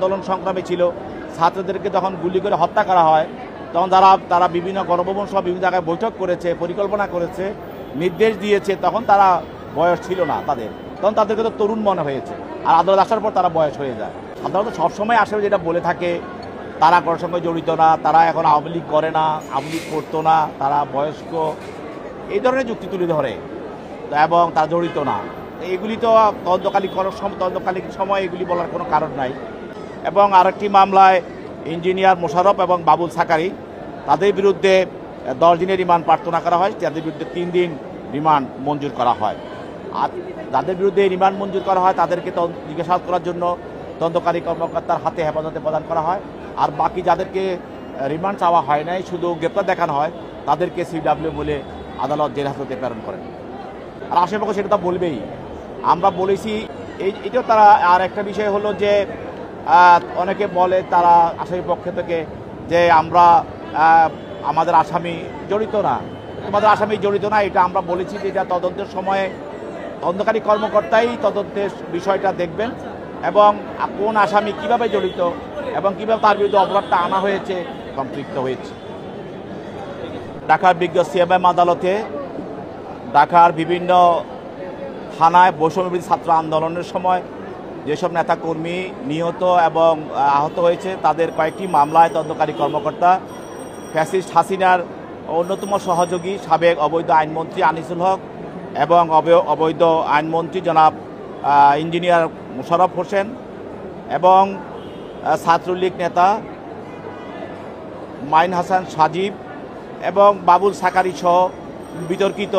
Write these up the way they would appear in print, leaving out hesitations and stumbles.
আন্দোলন সংগ্রামে ছিল, ছাত্রদেরকে যখন গুলি করে হত্যা করা হয় তখন তারা বিভিন্ন গণভবন সহ বিভিন্ন জায়গায় বৈঠক করেছে, পরিকল্পনা করেছে, নির্দেশ দিয়েছে, তখন তারা বয়স ছিল না তাদের, তখন তাদেরকে তো তরুণ মনে হয়েছে। আর আদালত আসার পর তারা বয়স হয়ে যায়। আদালত সবসময় আসলে যেটা বলে থাকে তারা কারোর সঙ্গে জড়িত না, তারা এখন আওয়ামী লীগ করে না, আওয়ামী লীগ করতো না, তারা বয়স্ক, এই ধরনের যুক্তি তুলে ধরে এবং তারা জড়িত না। এগুলি তো তদন্তকালীন সময় এগুলি বলার কোনো কারণ নাই। এবং আরেকটি মামলায় ইঞ্জিনিয়ার মোশাররফ এবং বাবুল সাকারি, তাদের বিরুদ্ধে 10 দিনের রিমান্ড প্রার্থনা করা হয়, তাদের বিরুদ্ধে 3 দিন রিমান্ড মঞ্জুর করা হয়। আর যাদের বিরুদ্ধে রিমান্ড মঞ্জুর করা হয় তাদেরকে জিজ্ঞাসাবাদ করার জন্য তদন্তকারী কর্মকর্তার হাতে হেফাজতে প্রদান করা হয়। আর বাকি যাদেরকে রিমান্ড চাওয়া হয় নাই, শুধু গ্রেপ্তার দেখানো হয়, তাদেরকে CW বলে আদালত জেল হাজতে প্রেরণ করেন। আর আশেপাশে সেটা তো বলবেই। আমরা বলেছি এটাও তারা। আর একটা বিষয় হলো যে অনেকে বলে তারা আসামির পক্ষ থেকে যে আমাদের আসামি জড়িত না, তোমাদের আসামি জড়িত না। এটা আমরা বলেছি যে এটা তদন্তের সময়ে তদন্তকারী কর্মকর্তাই তদন্তের বিষয়টা দেখবেন এবং কোন আসামি কিভাবে জড়িত এবং কিভাবে তার বিরুদ্ধে অপরাধটা আনা হয়েছে, সম্পৃক্ত হয়েছে। ঢাকার বিজ্ঞ CMM আদালতে ঢাকার বিভিন্ন থানায় বৈষম্যবিরোধী ছাত্র আন্দোলনের সময় যেসব নেতাকর্মী নিহত এবং আহত হয়েছে তাদের কয়েকটি মামলায় তদন্তকারী কর্মকর্তা ফ্যাসিস্ট হাসিনার অন্যতম সহযোগী সাবেক অবৈধ আইনমন্ত্রী আনিসুল হক এবং অবৈধ আইনমন্ত্রী জনাব ইঞ্জিনিয়ার মোশাররফ হোসেন এবং ছাত্রলীগ নেতা মাইন হাসান সাজিব এবং বাবুল সাকারি সহ বিতর্কিত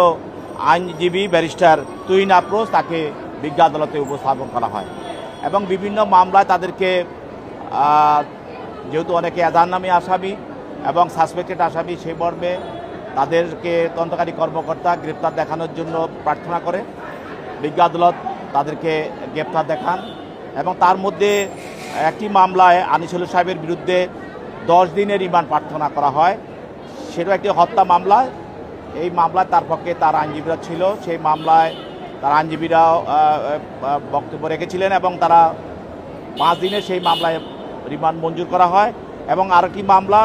আইনজীবী ব্যারিস্টার তুহিন আফরোজ তাকে বিজ্ঞ আদালতে উপস্থাপন করা হয়। এবং বিভিন্ন মামলায় তাদেরকে যেহেতু অনেকে এজাহারনামী আসামি এবং সাসপেক্টেড আসামি, সেই মর্মে তাদেরকে তদন্তকারী কর্মকর্তা গ্রেপ্তার দেখানোর জন্য প্রার্থনা করে। বিজ্ঞ আদালত তাদেরকে গ্রেপ্তার দেখান এবং তার মধ্যে একটি মামলায় আনিসুল সাহেবের বিরুদ্ধে 10 দিনের রিমান্ড প্রার্থনা করা হয়। সেটাও একটি হত্যা মামলা। এই মামলায় তার পক্ষে তার আইনজীবীরা ছিল, সেই মামলায় তার আইনজীবীরাও বক্তব্য রেখেছিলেন এবং তারা 5 দিনের সেই মামলায় রিমান্ড মঞ্জুর করা হয়। এবং আরেকটি মামলা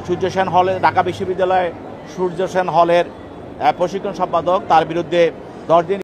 সূর্য সেন হলে, ঢাকা বিশ্ববিদ্যালয়ে সূর্য সেন হলের প্রশিক্ষণ সম্পাদক, তার বিরুদ্ধে 10 দিন